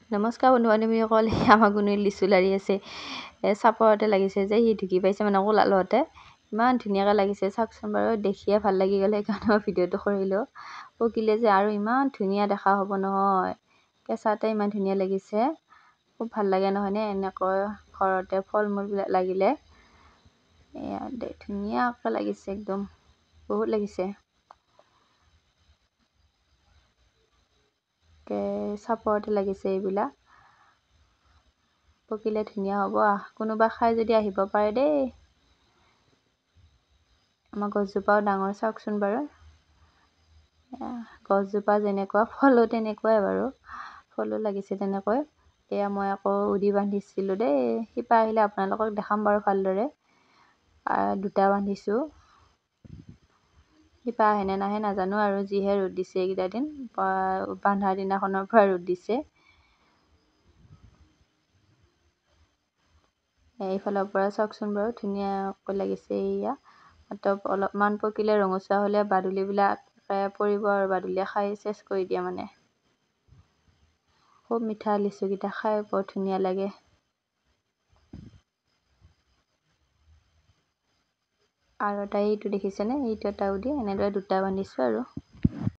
নমস্কাৰ বন্ধু বান্ধৱীসকল। আমাৰ গুণী লিচু লাৰি আছে, চাপৰতে লাগিছে যে সি ঢুকি পাইছে মানে কোলালতে ইমান ধুনীয়াকৈ লাগিছে। চাওকচোন বাৰু, দেখিয়ে ভাল লাগি গ'ল, সেইকাৰণে মই ভিডিঅ'টো কৰিলোঁ। পকিলে যে আৰু ইমান ধুনীয়া দেখা হ'ব নহয়, কেঁচাতে ইমান ধুনীয়া লাগিছে। খুব ভাল লাগে নহয়নে এনেকৈ ঘৰতে ফল মূলবিলাক লাগিলে। এয়া ধুনীয়াকৈ লাগিছে, একদম বহুত লাগিছে। চাপৰতে লাগিছে এইবিলাক, পকিলে ধুনীয়া হ'ব। কোনোবা খাই যদি আহিব পাৰে দেই। আমাৰ গছজোপাও ডাঙৰ, চাওকচোন বাৰু। গছজোপা যেনেকুৱা ফলো তেনেকুৱাই বাৰু, ফলো লাগিছে তেনেকৈ। এয়া মই আকৌ উদি বান্ধিছিলোঁ দেই, শিপা আহিলে আপোনালোকক দেখাম বাৰু ভালদৰে। দুটা বান্ধিছোঁ, শিপা আহেনে নাহে নাজানো আৰু, যিহে ৰ'দ দিছে এইকেইটা দিন, বান্ধাৰ দিনাখনৰ পৰা ৰ'দ দিছে। এইফালৰ পৰা চাওকচোন বাৰু, ধুনীয়াকৈ লাগিছে। এয়া অলপমান পকিলে ৰঙচুৱা হ'লে বাদুলিবিলাক পৰিব আৰু বাদুলিয়ে খাই চেচ কৰি দিয়ে মানে। খুব মিঠা লিচুকেইটা, খাই বৰ ধুনীয়া লাগে। আৰু এটা এইটো দেখিছেনে, এইটো এটা উদি, এনেদৰে দুটা বান্ধিছোঁ আৰু।